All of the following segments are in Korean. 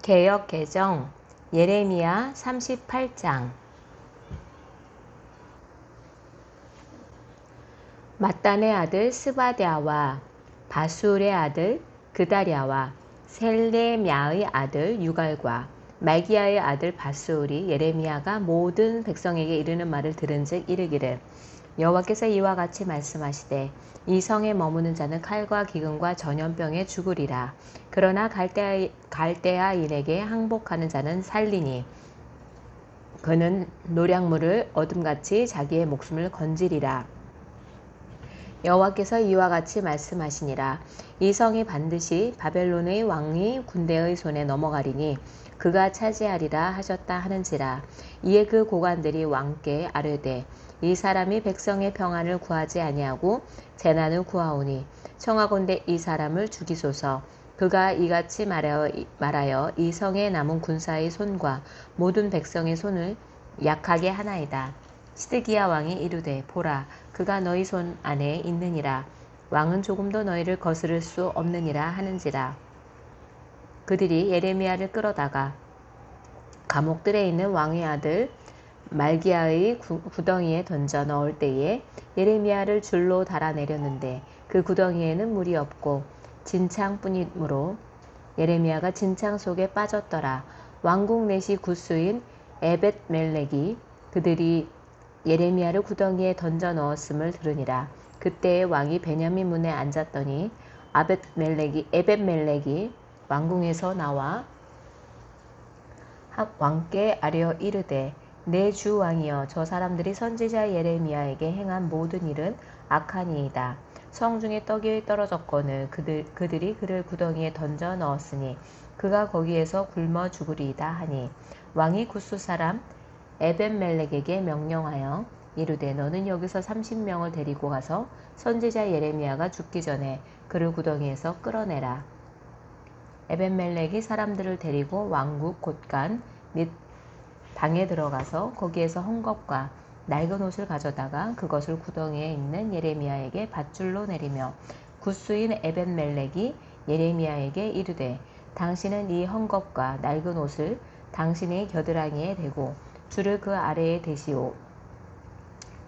개역 개정 예레미야 38장. mat단의 아들 스바랴와 바술의 아들 그다랴와 셀레미야의 아들 유갈과 말기야의 아들 바술이 예레미야가 모든 백성에게 이르는 말을 들은즉 이르기를, 여호와께서 이와 같이 말씀하시되 이 성에 머무는 자는 칼과 기근과 전염병에 죽으리라. 그러나 갈대아인에게 항복하는 자는 살리니 그는 노략물을 얻음같이 자기의 목숨을 건지리라. 여호와께서 이와 같이 말씀하시니라. 이 성이 반드시 바벨론의 왕이 군대의 손에 넘어가리니 그가 차지하리라 하셨다 하는지라. 이에 그 고관들이 왕께 아뢰되, 이 사람이 백성의 평안을 구하지 아니하고 재난을 구하오니 청하건대 이 사람을 죽이소서. 그가 이같이 말하여 이 성에 남은 군사의 손과 모든 백성의 손을 약하게 하나이다. 시드기야 왕이 이르되, 보라, 그가 너희 손 안에 있느니라. 왕은 조금도 너희를 거스를 수 없느니라 하는지라. 그들이 예레미야를 끌어다가 감옥들에 있는 왕의 아들 말기야의 구덩이에 던져 넣을 때에 예레미야를 줄로 달아내렸는데 그 구덩이에는 물이 없고 진창뿐이므로 예레미야가 진창 속에 빠졌더라. 왕궁 내시 구스인 에벳멜렉이 그들이 예레미야를 구덩이에 던져 넣었음을 들으니라. 그때에 왕이 베냐민 문에 앉았더니 에벳멜렉이 왕궁에서 나와 왕께 아뢰어 이르되, 내 주 왕이여, 저 사람들이 선지자 예레미야에게 행한 모든 일은 악하니이다. 성중에 떡이 떨어졌거늘 그들이 그를 구덩이에 던져 넣었으니 그가 거기에서 굶어 죽으리이다 하니, 왕이 구스 사람 에벳멜렉에게 명령하여 이르되, 너는 여기서 30명을 데리고 가서 선지자 예레미야가 죽기 전에 그를 구덩이에서 끌어내라. 에벳멜렉이 사람들을 데리고 왕국 곳간 및 방에 들어가서 거기에서 헝겊과 낡은 옷을 가져다가 그것을 구덩이에 있는 예레미야에게 밧줄로 내리며 구스인 에벳멜렉이 예레미야에게 이르되, 당신은 이 헝겊과 낡은 옷을 당신의 겨드랑이에 대고 줄을 그 아래에 대시오.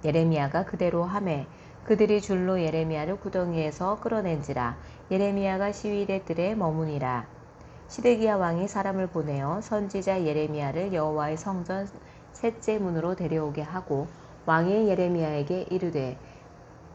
예레미야가 그대로 하매 그들이 줄로 예레미야를 구덩이에서 끌어낸지라. 예레미야가 시위대 뜰에 머무니라. 시드기야 왕이 사람을 보내어 선지자 예레미야를 여호와의 성전 셋째 문으로 데려오게 하고 왕이 예레미야에게 이르되,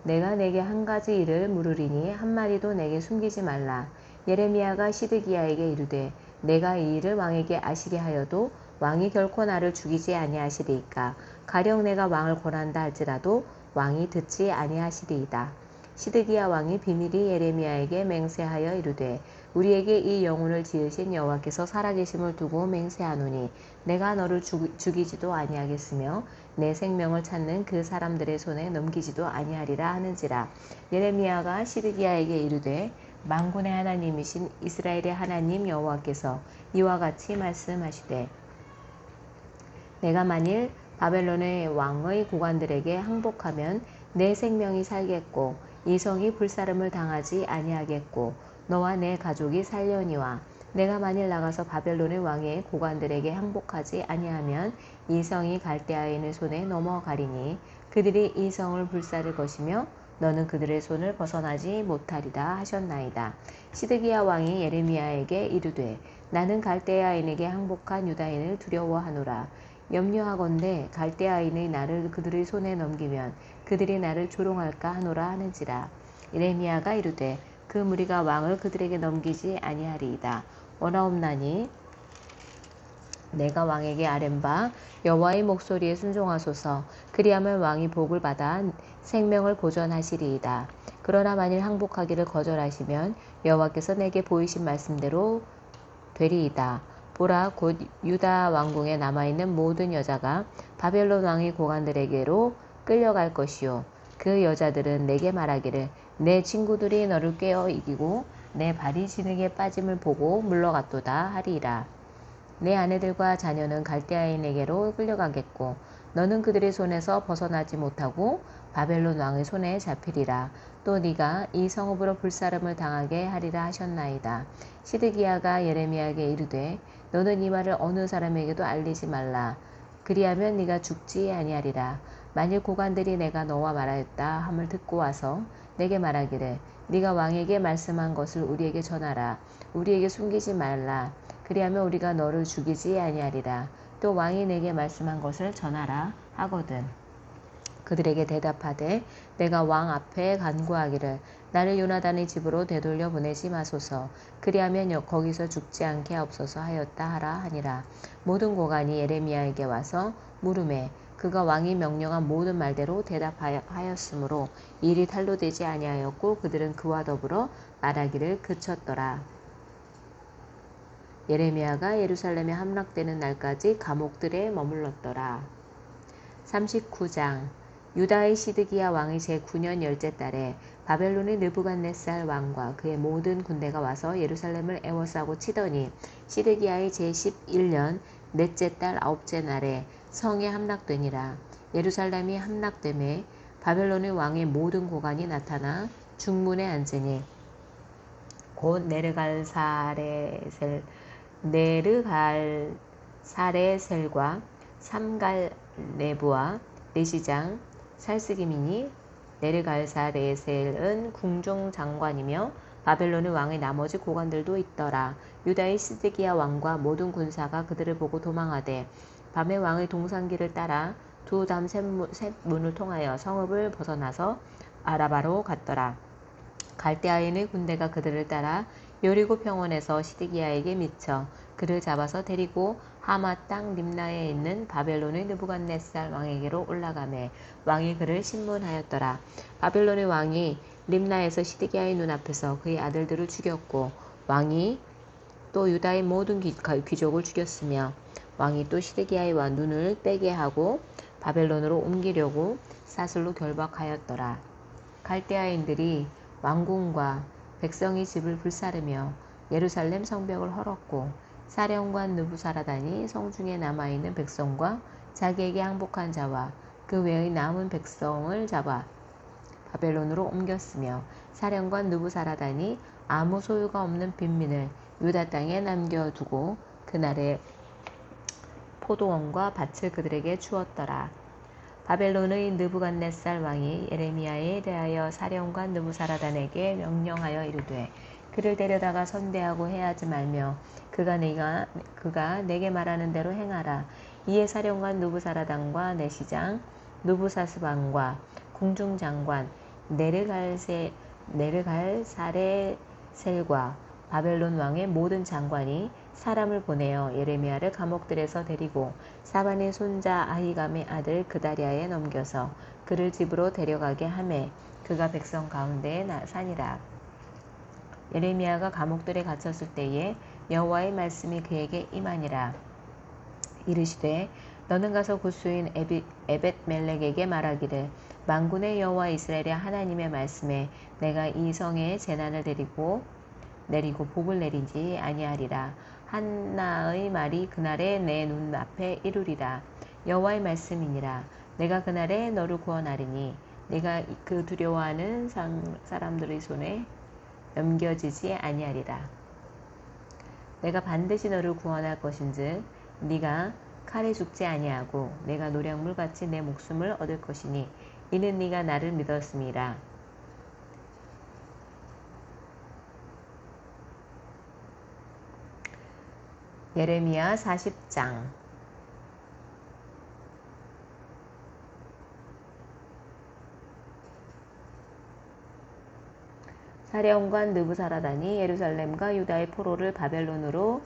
내가 내게 한 가지 일을 물으리니 한마디도 내게 숨기지 말라. 예레미야가 시드기야에게 이르되, 내가 이 일을 왕에게 아시게 하여도 왕이 결코 나를 죽이지 아니하시리이까. 가령 내가 왕을 권한다 할지라도 왕이 듣지 아니하시리이다. 시드기야 왕이 비밀이 예레미야에게 맹세하여 이르되, 우리에게 이 영혼을 지으신 여호와께서 살아계심을 두고 맹세하노니 내가 너를 죽이지도 아니하겠으며 내 생명을 찾는 그 사람들의 손에 넘기지도 아니하리라 하는지라. 예레미야가 시드기야에게 이르되, 만군의 하나님이신 이스라엘의 하나님 여호와께서 이와 같이 말씀하시되, 내가 만일 바벨론의 왕의 고관들에게 항복하면 내 생명이 살겠고 이 성이 불사름을 당하지 아니하겠고 너와 내 가족이 살려니와, 내가 만일 나가서 바벨론의 왕의 고관들에게 항복하지 아니하면 이 성이 갈대아인의 손에 넘어가리니 그들이 이 성을 불사를 것이며 너는 그들의 손을 벗어나지 못하리라 하셨나이다. 시드기야 왕이 예레미야에게 이르되, 나는 갈대아인에게 항복한 유다인을 두려워하노라. 염려하건대 갈대아인의 나를 그들의 손에 넘기면 그들이 나를 조롱할까 하노라 하는지라. 예레미야가 이르되, 그 무리가 왕을 그들에게 넘기지 아니하리이다. 원하옵나니 내가 왕에게 아뢰는 바 여호와의 목소리에 순종하소서. 그리하면 왕이 복을 받아 생명을 보존하시리이다. 그러나 만일 항복하기를 거절하시면 여호와께서 내게 보이신 말씀대로 되리이다. 보라, 곧 유다 왕궁에 남아있는 모든 여자가 바벨론 왕의 고관들에게로 끌려갈 것이요, 그 여자들은 내게 말하기를, 내 친구들이 너를 꿰어 이기고 내 발이 진흙에 빠짐을 보고 물러갔도다 하리이라. 내 아내들과 자녀는 갈대아인에게로 끌려가겠고 너는 그들의 손에서 벗어나지 못하고 바벨론 왕의 손에 잡히리라. 또 네가 이 성읍으로 불사름을 당하게 하리라 하셨나이다. 시드기야가 예레미야에게 이르되, 너는 이 말을 어느 사람에게도 알리지 말라. 그리하면 네가 죽지 아니하리라. 만일 고관들이 내가 너와 말하였다 함을 듣고 와서 내게 말하기를 네가 왕에게 말씀한 것을 우리에게 전하라. 우리에게 숨기지 말라. 그리하면 우리가 너를 죽이지 아니하리라. 또 왕이 내게 말씀한 것을 전하라 하거든. 그들에게 대답하되 내가 왕 앞에 간구하기를 나를 요나단의 집으로 되돌려 보내지 마소서. 그리하면 거기서 죽지 않게 하옵소서 하였다 하라 하니라. 모든 고관이 예레미야에게 와서 물음에 그가 왕이 명령한 모든 말대로 대답하였으므로 일이 탄로되지 아니하였고 그들은 그와 더불어 말하기를 그쳤더라. 예레미야가 예루살렘에 함락되는 날까지 감옥들에 머물렀더라. 39장 유다의 시드기야 왕의 제9년 열째 달에 바벨론의 느부갓네살 왕과 그의 모든 군대가 와서 예루살렘을 에워싸고 치더니 시드기야의 제11년 넷째 달 아홉째 날에 성에 함락되니라. 예루살렘이 함락되매 바벨론의 왕의 모든 고관이 나타나 중문에 앉으니 곧 네르갈사레셀과 삼갈네부와 내시장 살스기민이 네르갈사레셀은 궁중장관이며 바벨론의 왕의 나머지 고관들도 있더라. 유다의 시드기야 왕과 모든 군사가 그들을 보고 도망하되 밤에 왕의 동산길을 따라 두 담 셋 문을 통하여 성읍을 벗어나서 아라바로 갔더라. 갈대아인의 군대가 그들을 따라 여리고 평원에서 시드기야에게 미쳐 그를 잡아서 데리고 하마 땅 림나에 있는 바벨론의 느부갓네살 왕에게로 올라가매 왕이 그를 신문하였더라. 바벨론의 왕이 림나에서 시드기야의 눈앞에서 그의 아들들을 죽였고 왕이 또 유다의 모든 귀족을 죽였으며 왕이 또 시드기야의 눈을 떼게 하고 바벨론으로 옮기려고 사슬로 결박하였더라. 갈대아인들이 왕궁과 백성의 집을 불사르며 예루살렘 성벽을 헐었고 사령관 느부사라단이 성중에 남아있는 백성과 자기에게 항복한 자와 그 외의 남은 백성을 잡아 바벨론으로 옮겼으며 사령관 느부사라단이 아무 소유가 없는 빈민을 유다 땅에 남겨두고 그날에 포도원과 밭을 그들에게 주었더라. 바벨론의 느부갓네살 왕이 예레미야에 대하여 사령관 느부사라단에게 명령하여 이르되 그를 데려다가 선대하고 해하지 말며 그가 내게 말하는 대로 행하라. 이에 사령관 느부사라단과 내시장 느부사스반과 궁중장관 네르갈사레셀과 바벨론 왕의 모든 장관이 사람을 보내어 예레미야를 감옥들에서 데리고 사반의 손자 아히감의 아들 그다랴에 넘겨서 그를 집으로 데려가게 하매 그가 백성 가운데에 사니라. 예레미야가 감옥들에 갇혔을 때에 여호와의 말씀이 그에게 임하니라. 이르시되 너는 가서 구스인 에벳멜렉에게 말하기를 만군의 여호와 이스라엘의 하나님의 말씀에 내가 이 성에 재난을 내리고 복을 내리지 아니하리라. 한나의 말이 그날에 내 눈앞에 이루리라. 여호와의 말씀이니라. 내가 그날에 너를 구원하리니 네가 그 두려워하는 사람들의 손에 넘겨지지 아니하리라. 내가 반드시 너를 구원할 것인즉 네가 칼에 죽지 아니하고 내가 노량물같이 내 목숨을 얻을 것이니 이는 네가 나를 믿었음이라. 예레미야 40장 사령관 느부사라단이 예루살렘과 유다의 포로를 바벨론으로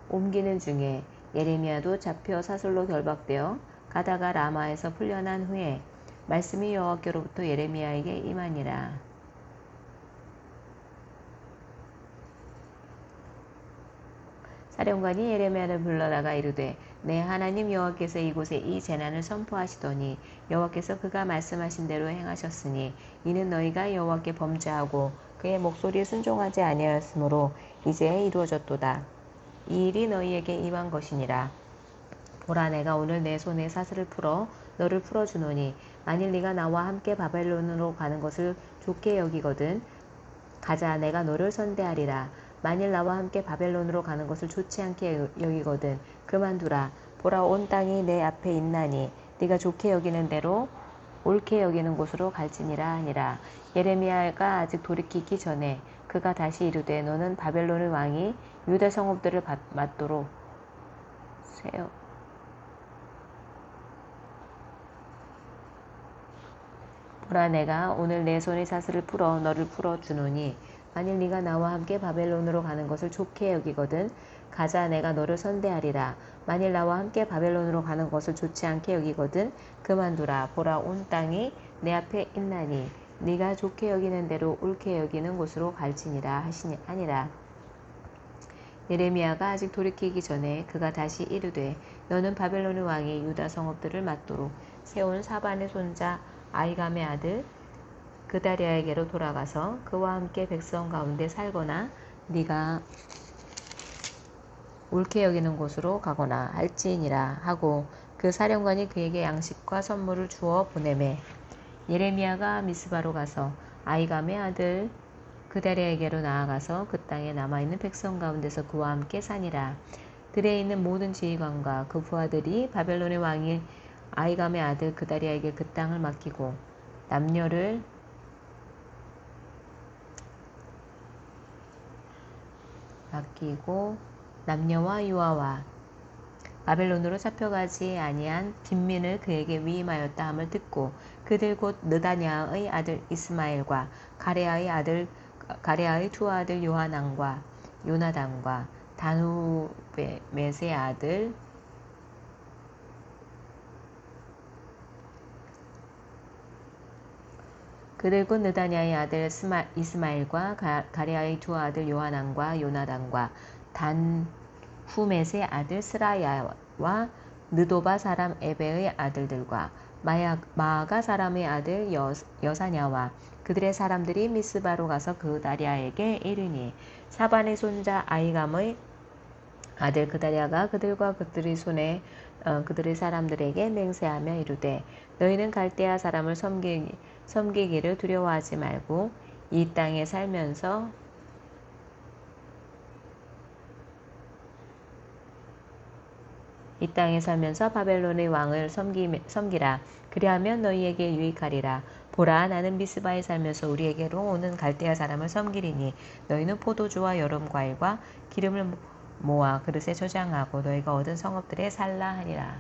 옮기는 중에 예레미야도 잡혀 사슬로 결박되어 가다가 라마에서 풀려난 후에 말씀이 여호와께로부터 예레미야에게 임하니라. 사령관이 예레미야를 불러다가 이르되 내 하나님 여호와께서 이곳에 이 재난을 선포하시더니 여호와께서 그가 말씀하신 대로 행하셨으니 이는 너희가 여호와께 범죄하고 그의 목소리에 순종하지 아니하였으므로 이제 이루어졌도다. 이 일이 너희에게 임한 것이니라. 보라 내가 오늘 내 손에 사슬을 풀어 너를 풀어주노니 만일 네가 나와 함께 바벨론으로 가는 것을 좋게 여기거든 가자 내가 너를 선대하리라. 만일 나와 함께 바벨론으로 가는 것을 좋지 않게 여기거든 그만두라. 보라, 온 땅이 내 앞에 있나니 네가 좋게 여기는 대로 옳게 여기는 곳으로 갈지니라 하니라. 예레미야가 아직 돌이키기 전에 그가 다시 이르되 너는 바벨론의 왕이 유다 성읍들을 맞도록 세워 보라, 내가 오늘 내 손의 사슬을 풀어 너를 풀어주노니 만일 네가 나와 함께 바벨론으로 가는 것을 좋게 여기거든 가자, 내가 너를 선대하리라. 만일 나와 함께 바벨론으로 가는 것을 좋지 않게 여기거든 그만두라. 보라, 온 땅이 내 앞에 있나니 네가 좋게 여기는 대로 옳게 여기는 곳으로 갈지니라 하니라. 예레미야가 아직 돌이키기 전에 그가 다시 이르되 너는 바벨론의 왕이 유다 성읍들을 맞도록 세운 사반의 손자 아히감의 아들 그다리아에게로 돌아가서 그와 함께 백성 가운데 살거나 네가 옳게 여기는 곳으로 가거나 할지니라 하고 그 사령관이 그에게 양식과 선물을 주어 보내매 예레미야가 미스바로 가서 아히감의 아들 그다리아에게로 나아가서 그 땅에 남아있는 백성 가운데서 그와 함께 사니라. 들에 있는 모든 지휘관과 그 부하들이 바벨론의 왕이 아히감의 아들 그다리아에게 그 땅을 맡기고 남녀와 유아와 바벨론으로 잡혀가지 아니한 빈민을 그에게 위임하였다 함을 듣고 그들 곧 느다냐의 아들 이스마엘과 가레아의 두 아들 요하난과 요나단과 다누벳의 아들 그들 곧 느다냐의 아들 이스마엘과 가레아의 두 아들 요하난과 요나단과 단후멧의 아들 스라야와 느도바 사람 에베의 아들들과 마아가 사람의 아들 여사냐와 그들의 사람들이 미스바로 가서 그다리아에게 이르니 사반의 손자 아히감의 아들 그다리아가 그들과 그들의 사람들에게 맹세하며 이르되 너희는 갈대아 사람을 섬기기를 두려워하지 말고 이 땅에 살면서 바벨론의 왕을 섬기라. 그리하면 너희에게 유익하리라. 보라, 나는 미스바에 살면서 우리에게로 오는 갈대아 사람을 섬기리니 너희는 포도주와 여름과일과 기름을 모아 그릇에 저장하고 너희가 얻은 성읍들에 살라 하니라.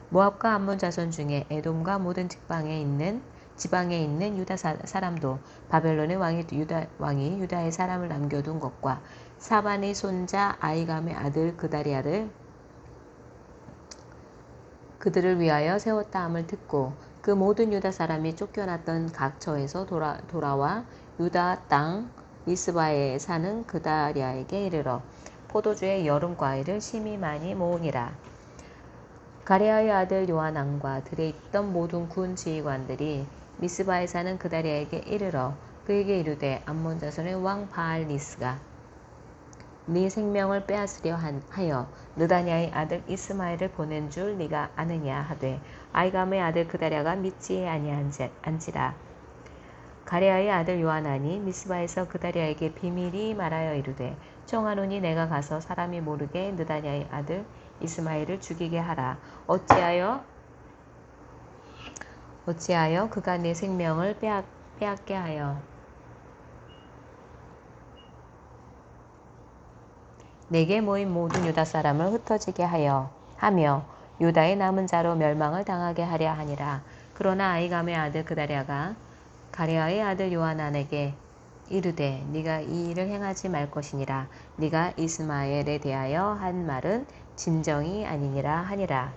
모압과 암몬 자손 중에 에돔과 모든 지방에 있는 유다 사람도 바벨론의 왕이 유다의 사람을 남겨둔 것과 사반의 손자 아히감의 아들 그다리아를 그들을 위하여 세웠다 함을 듣고 그 모든 유다 사람이 쫓겨났던 각 처에서 돌아와 유다 땅 미스바에 사는 그다리아에게 이르러 포도주의 여름 과일을 심히 많이 모으니라. 가레아의 아들 요하난과 들에 있던 모든 군 지휘관들이 미스바에 사는 그다리아에게 이르러 그에게 이르되 암몬 자손의 왕 바알니스가 네 생명을 빼앗으려 하여 느다냐의 아들 이스마엘을 보낸 줄 네가 아느냐 하되 아히감의 아들 그다리아가 믿지 아니한지라. 가레아의 아들 요하난이 미스바에서 그다리아에게 비밀이 말하여 이르되 청하노니 내가 가서 사람이 모르게 느다냐의 아들 이스마엘을 죽이게 하라. 어찌하여 그가 내 생명을 빼앗게 하여 내게 모인 모든 유다 사람을 흩어지게 하며 유다의 남은 자로 멸망을 당하게 하려 하니라. 그러나 아히감의 아들 그다리아가 가레아의 아들 요하난에게 이르되 네가 이 일을 행하지 말 것이니라. 네가 이스마엘에 대하여 한 말은 진정이 아니니라 하니라.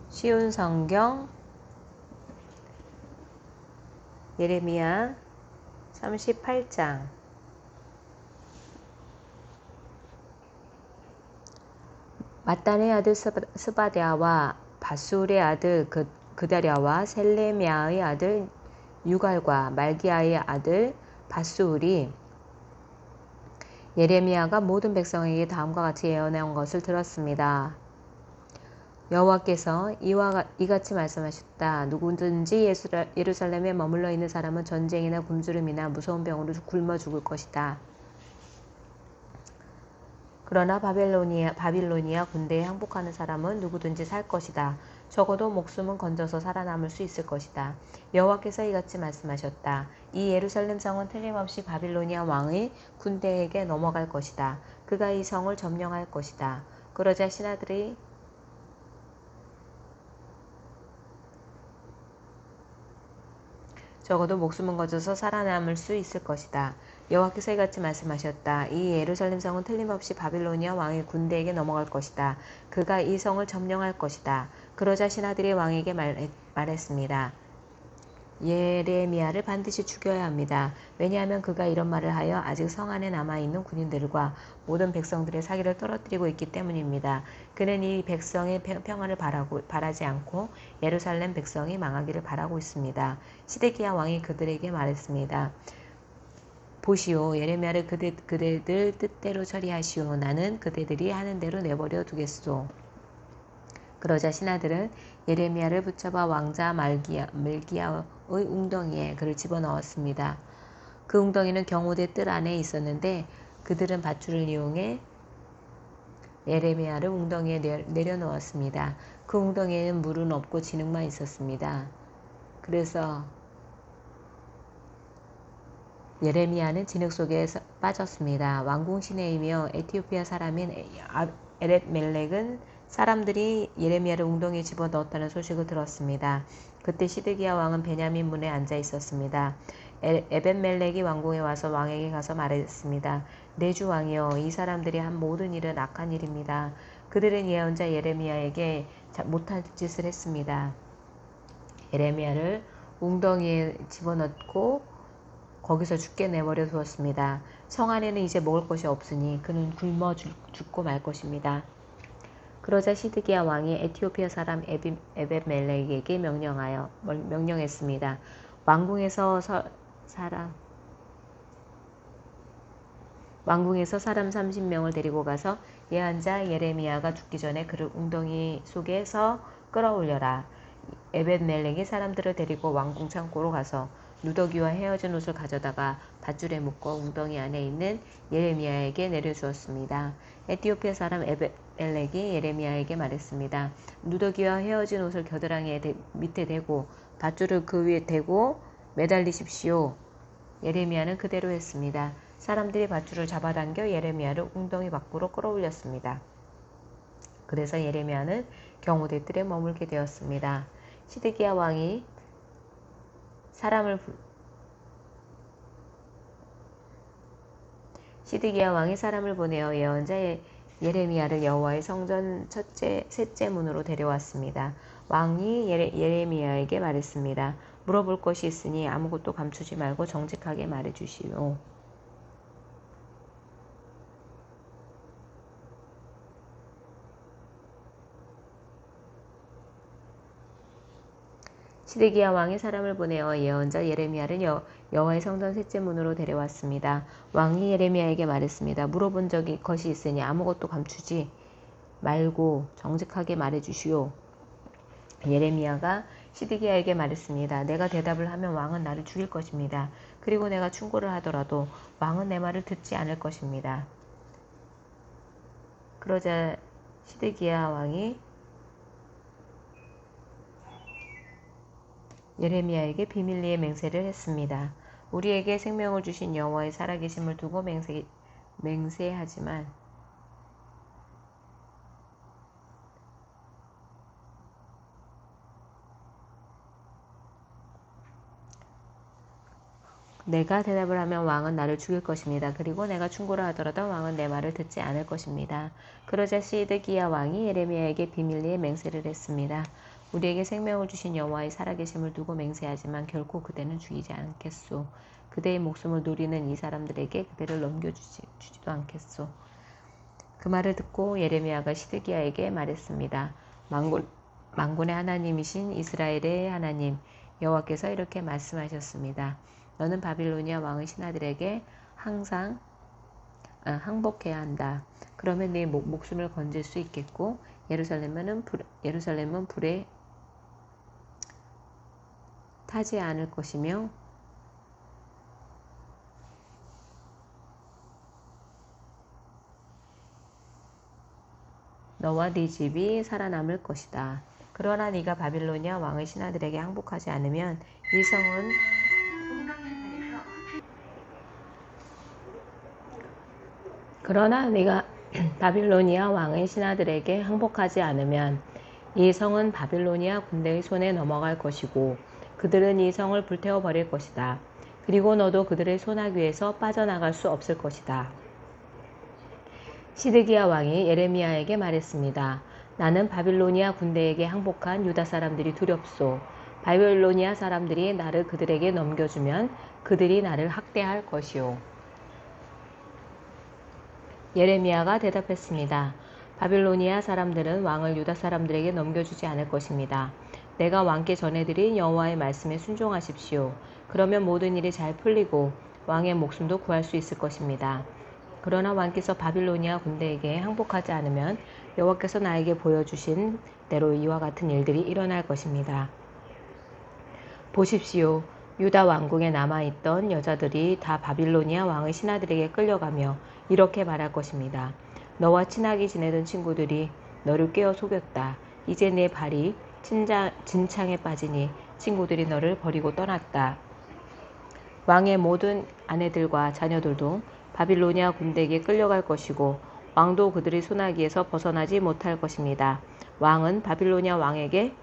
쉬운 성경 예레미야 38장. mat단의 아들 스바랴와 바술의 아들 그다랴와 셀레미야의 아들 유갈과 말기야의 아들 바술이 예레미야가 모든 백성에게 다음과 같이 예언한 것을 들었습니다. 여호와께서 이같이 말씀하셨다. 누구든지 예루살렘에 머물러 있는 사람은 전쟁이나 굶주림이나 무서운 병으로 굶어 죽을 것이다. 그러나 바빌로니아 군대에 항복하는 사람은 누구든지 살 것이다. 적어도 목숨은 건져서 살아남을 수 있을 것이다. 여호와께서 이같이 말씀하셨다. 이 예루살렘 성은 틀림없이 바빌로니아 왕의 군대에게 넘어갈 것이다. 그가 이 성을 점령할 것이다. 그러자 신하들이 적어도 목숨은 건져서 살아남을 수 있을 것이다. 여호와께서 이같이 말씀하셨다. 이 예루살렘 성은 틀림없이 바빌로니아 왕의 군대에게 넘어갈 것이다. 그가 이 성을 점령할 것이다. 그러자 신하들이 왕에게 말했습니다. 예레미야를 반드시 죽여야 합니다. 왜냐하면 그가 이런 말을 하여 아직 성 안에 남아있는 군인들과 모든 백성들의 사기를 떨어뜨리고 있기 때문입니다. 그는 이 백성의 평안을 바라지 않고 예루살렘 백성이 망하기를 바라고 있습니다. 시드기야 왕이 그들에게 말했습니다. 보시오, 예레미야를 그대들 뜻대로 처리하시오. 나는 그대들이 하는 대로 내버려 두겠소. 그러자 신하들은 예레미야를 붙잡아 왕자 말기야의 웅덩이에 그를 집어넣었습니다. 그 웅덩이는 경호대 뜰 안에 있었는데 그들은 밧줄을 이용해 예레미야를 웅덩이에 내려놓았습니다. 그 웅덩이에는 물은 없고 진흙만 있었습니다. 그래서 예레미야는 진흙 속에 빠졌습니다. 왕궁 시내이며 에티오피아 사람인 에렛멜렉은 사람들이 예레미야를 웅덩이에 집어넣었다는 소식을 들었습니다. 그때 시드기야 왕은 베냐민 문에 앉아 있었습니다. 에벳멜렉이 왕궁에 와서 왕에게 가서 말했습니다. 내 주 왕이여, 이 사람들이 한 모든 일은 악한 일입니다. 그들은 예언자 예레미야에게 못할 짓을 했습니다. 예레미야를 웅덩이에 집어넣고 거기서 죽게 내버려 두었습니다. 성 안에는 이제 먹을 것이 없으니 그는 굶어 죽고 말 것입니다. 그러자 시드기야 왕이 에티오피아 사람 에벳멜렉에게 명령했습니다. 왕궁에서 사람 30명을 데리고 가서 예언자 예레미야가 죽기 전에 그를 웅덩이 속에서 끌어올려라. 에벳멜렉이 사람들을 데리고 왕궁 창고로 가서 누더기와 헤어진 옷을 가져다가 밧줄에 묶어 웅덩이 안에 있는 예레미야에게 내려주었습니다. 에티오피아 사람 에벳멜렉이 예레미야에게 말했습니다. 누더기와 헤어진 옷을 겨드랑이 밑에 대고 밧줄을 그 위에 대고 매달리십시오. 예레미야는 그대로 했습니다. 사람들이 밧줄을 잡아당겨 예레미야를 웅덩이 밖으로 끌어올렸습니다. 그래서 예레미야는 경호대 뜰에 머물게 되었습니다. 시드기야 왕이 사람을 보내어 예언자 예레미야를 여호와의 성전 셋째 문으로 데려왔습니다. 왕이 예레미야에게 말했습니다. 물어볼 것이 있으니 아무것도 감추지 말고 정직하게 말해주시오. 시드기야 왕이 사람을 보내어 예언자 예레미야를 여호와의 성전 셋째 문으로 데려왔습니다. 왕이 예레미야에게 말했습니다. 물어본 것이 있으니 아무것도 감추지 말고 정직하게 말해주시오. 예레미야가 시드기야에게 말했습니다. 내가 대답을 하면 왕은 나를 죽일 것입니다. 그리고 내가 충고를 하더라도 왕은 내 말을 듣지 않을 것입니다. 그러자 시드기야 왕이 예레미야에게 비밀리에 맹세를 했습니다. 우리에게 생명을 주신 여호와의 살아계심을 두고 맹세하지만 내가 대답을 하면 왕은 나를 죽일 것입니다. 그리고 내가 충고를 하더라도 왕은 내 말을 듣지 않을 것입니다. 그러자 시드기야 왕이 예레미야에게 비밀리에 맹세를 했습니다. 우리에게 생명을 주신 여호와의 살아계심을 두고 맹세하지만 결코 그대는 죽이지 않겠소. 그대의 목숨을 노리는 이 사람들에게 그대를 넘겨주지도 않겠소. 그 말을 듣고 예레미야가 시드기야에게 말했습니다. 만군의 하나님이신 이스라엘의 하나님 여호와께서 이렇게 말씀하셨습니다. 너는 바빌로니아 왕의 신하들에게 항상 항복해야 한다. 그러면 네 목숨을 건질 수 있겠고 예루살렘은 불에 타지 않을 것이며 너와 네 집이 살아남을 것이다. 그러나 네가 바빌로니아 왕의 신하들에게 항복하지 않으면 이 성은 바빌로니아 왕의 신하들에게 항복하지 않으면 이 성은 바빌로니아 군대의 손에 넘어갈 것이고 그들은 이 성을 불태워 버릴 것이다. 그리고 너도 그들의 손아귀에서 빠져나갈 수 없을 것이다. 시드기야 왕이 예레미야에게 말했습니다. 나는 바빌로니아 군대에게 항복한 유다 사람들이 두렵소. 바빌로니아 사람들이 나를 그들에게 넘겨주면 그들이 나를 학대할 것이오. 예레미야가 대답했습니다. 바빌로니아 사람들은 왕을 유다 사람들에게 넘겨주지 않을 것입니다. 내가 왕께 전해드린 여호와의 말씀에 순종하십시오. 그러면 모든 일이 잘 풀리고 왕의 목숨도 구할 수 있을 것입니다. 그러나 왕께서 바빌로니아 군대에게 항복하지 않으면 여호와께서 나에게 보여주신 대로 이와 같은 일들이 일어날 것입니다. 보십시오. 유다 왕궁에 남아있던 여자들이 다 바빌로니아 왕의 신하들에게 끌려가며 이렇게 말할 것입니다. 너와 친하게 지내던 친구들이 너를 꿰어 속였다. 이제 내 발이 진창에 빠지니 친구들이 너를 버리고 떠났다. 왕의 모든 아내들과 자녀들도 바빌로니아 군대에게 끌려갈 것이고 왕도 그들의 손아귀에서 벗어나지 못할 것입니다. 왕은 바빌로니아 왕에게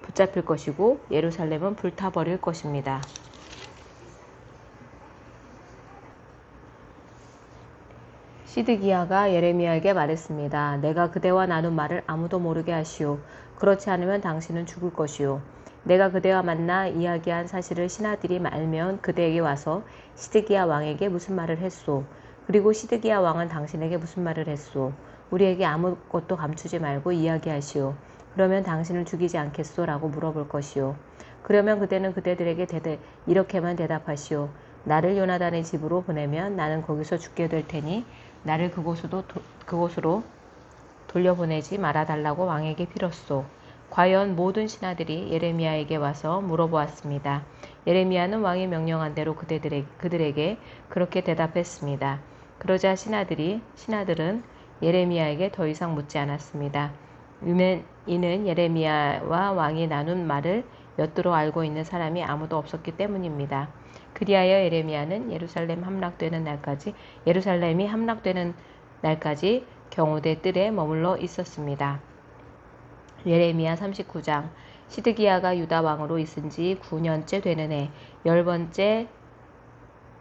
붙잡힐 것이고 예루살렘은 불타버릴 것입니다. 시드기야가 예레미야에게 말했습니다. 내가 그대와 나눈 말을 아무도 모르게 하시오. 그렇지 않으면 당신은 죽을 것이오. 내가 그대와 만나 이야기한 사실을 신하들이 알면 그대에게 와서 시드기야 왕에게 무슨 말을 했소. 그리고 시드기야 왕은 당신에게 무슨 말을 했소. 우리에게 아무것도 감추지 말고 이야기하시오. 그러면 당신을 죽이지 않겠소? 라고 물어볼 것이오. 그러면 그대는 그대들에게 이렇게만 대답하시오. 나를 요나단의 집으로 보내면 나는 거기서 죽게 될 테니 나를 그곳으로 돌려보내지 말아달라고 왕에게 빌었소. 과연 모든 신하들이 예레미야에게 와서 물어보았습니다. 예레미야는 왕이 명령한 대로 그들에게 그렇게 대답했습니다. 그러자 신하들은 예레미야에게 더 이상 묻지 않았습니다. 이는 예레미야와 왕이 나눈 말을 엿들어 알고 있는 사람이 아무도 없었기 때문입니다. 그리하여 예레미야는 예루살렘이 함락되는 날까지 경호대 뜰에 머물러 있었습니다. 예레미야 39장. 시드기야가 유다 왕으로 있은 지 9년째 되는 해 10번째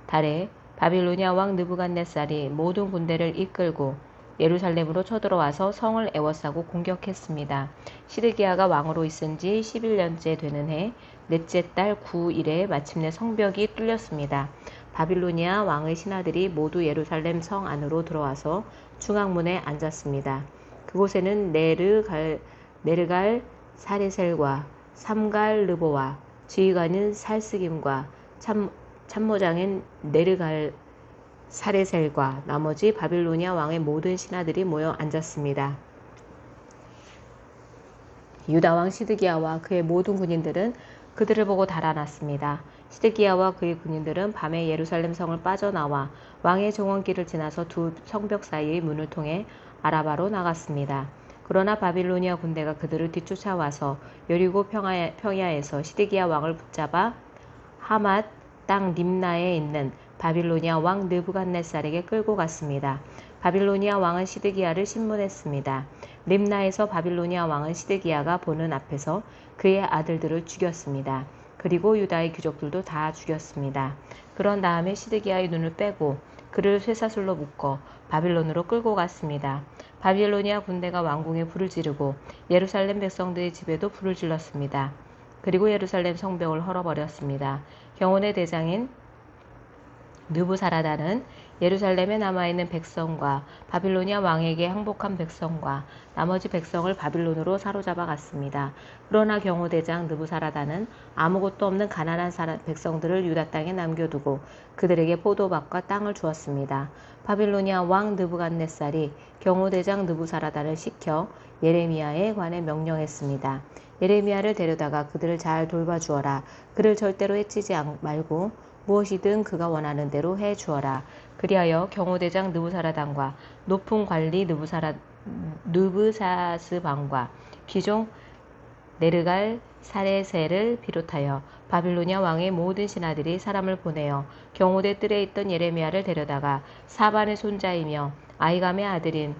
달에 바빌로니아 왕 느부갓네살이 모든 군대를 이끌고 예루살렘으로 쳐들어와서 성을 에워싸고 공격했습니다. 시드기야가 왕으로 있은 지 11년째 되는 해 넷째 달 9일에 마침내 성벽이 뚫렸습니다. 바빌로니아 왕의 신하들이 모두 예루살렘 성 안으로 들어와서 중앙문에 앉았습니다. 그곳에는 네르갈 사레셀과 삼갈 르보와 지휘관인 살스김과 참모장인 네르갈 사레셀과 나머지 바빌로니아 왕의 모든 신하들이 모여 앉았습니다. 유다 왕 시드기야와 그의 모든 군인들은 그들을 보고 달아났습니다. 시드기야와 그의 군인들은 밤에 예루살렘 성을 빠져나와 왕의 정원길을 지나서 두 성벽 사이의 문을 통해 아라바로 나갔습니다. 그러나 바빌로니아 군대가 그들을 뒤쫓아와서 여리고 평야에서 시드기야 왕을 붙잡아 하맛 땅 림나에 있는 바빌로니아 왕 느부갓네살에게 끌고 갔습니다. 바빌로니아 왕은 시드기야를 신문했습니다. 림나에서 바빌로니아 왕은 시드기야가 보는 앞에서 그의 아들들을 죽였습니다. 그리고 유다의 귀족들도 다 죽였습니다. 그런 다음에 시드기야의 눈을 빼고 그를 쇠사슬로 묶어 바빌론으로 끌고 갔습니다. 바빌로니아 군대가 왕궁에 불을 지르고 예루살렘 백성들의 집에도 불을 질렀습니다. 그리고 예루살렘 성벽을 헐어버렸습니다. 경호대 대장인 느부사라단은 예루살렘에 남아있는 백성과 바빌로니아 왕에게 항복한 백성과 나머지 백성을 바빌론으로 사로잡아 갔습니다. 그러나 경호대장 느부사라단은 아무것도 없는 가난한 백성들을 유다 땅에 남겨두고 그들에게 포도밭과 땅을 주었습니다. 바빌로니아 왕 느부갓네살이 경호대장 느부사라단을 시켜 예레미야에 관해 명령했습니다. 예레미야를 데려다가 그들을 잘 돌봐주어라. 그를 절대로 해치지 말고 무엇이든 그가 원하는 대로 해주어라. 그리하여 경호대장 느부사라단과 높은 관리 느부사스반과 귀종 네르갈 사레셀을 비롯하여 바빌로니아 왕의 모든 신하들이 사람을 보내어 경호대 뜰에 있던 예레미야를 데려다가 사반의 손자이며 아이감의 아들인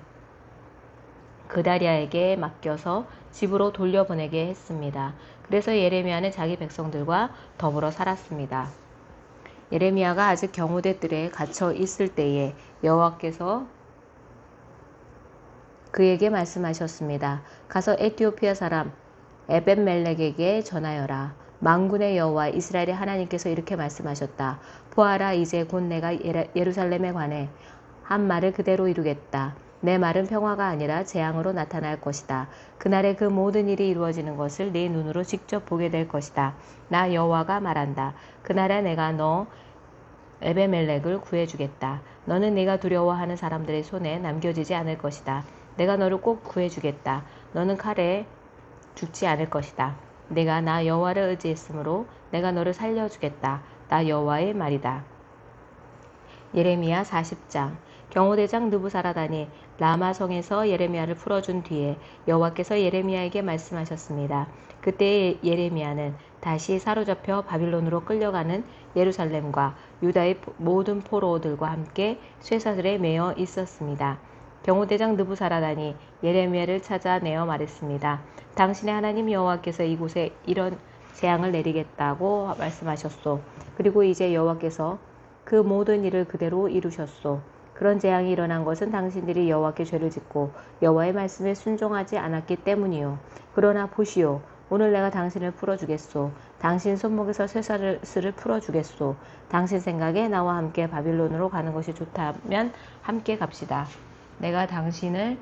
그다리아에게 맡겨서 집으로 돌려보내게 했습니다. 그래서 예레미야는 자기 백성들과 더불어 살았습니다. 예레미야가 아직 경호대 뜰에 갇혀 있을 때에 여호와께서 그에게 말씀하셨습니다. 가서 에티오피아 사람 에벤멜렉에게 전하여라. 만군의 여호와 이스라엘의 하나님께서 이렇게 말씀하셨다. 보아라, 이제 곧 내가 예루살렘에 관해 한 말을 그대로 이루겠다. 내 말은 평화가 아니라 재앙으로 나타날 것이다. 그날에 그 모든 일이 이루어지는 것을 네 눈으로 직접 보게 될 것이다. 나 여호와가 말한다. 그날에 내가 너 에베멜렉을 구해주겠다. 너는 네가 두려워하는 사람들의 손에 남겨지지 않을 것이다. 내가 너를 꼭 구해주겠다. 너는 칼에 죽지 않을 것이다. 내가 나 여호와를 의지했으므로 내가 너를 살려주겠다. 나 여호와의 말이다. 예레미야 40장. 경호대장 느부사라단이 라마성에서 예레미야를 풀어준 뒤에 여호와께서 예레미야에게 말씀하셨습니다. 그때 예레미야는 다시 사로잡혀 바빌론으로 끌려가는 예루살렘과 유다의 모든 포로들과 함께 쇠사슬에 매여 있었습니다. 경호대장 느부사라단이 예레미야를 찾아내어 말했습니다. 당신의 하나님 여호와께서 이곳에 이런 재앙을 내리겠다고 말씀하셨소. 그리고 이제 여호와께서 그 모든 일을 그대로 이루셨소. 그런 재앙이 일어난 것은 당신들이 여호와께 죄를 짓고 여호와의 말씀에 순종하지 않았기 때문이요. 그러나 보시오. 오늘 내가 당신을 풀어주겠소. 당신 손목에서 쇠사슬을 풀어주겠소. 당신 생각에 나와 함께 바빌론으로 가는 것이 좋다면 함께 갑시다. 내가 당신을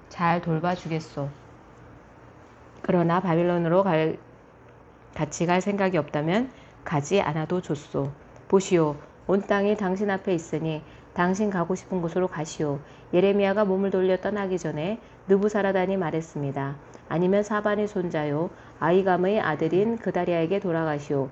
잘 돌봐주겠소. 그러나 바빌론으로 같이 갈 생각이 없다면 가지 않아도 좋소. 보시오. 온 땅이 당신 앞에 있으니 당신 가고 싶은 곳으로 가시오. 예레미야가 몸을 돌려 떠나기 전에 느부사라단이 말했습니다. 아니면 사반의 손자요 아이감의 아들인 그다리아에게 돌아가시오.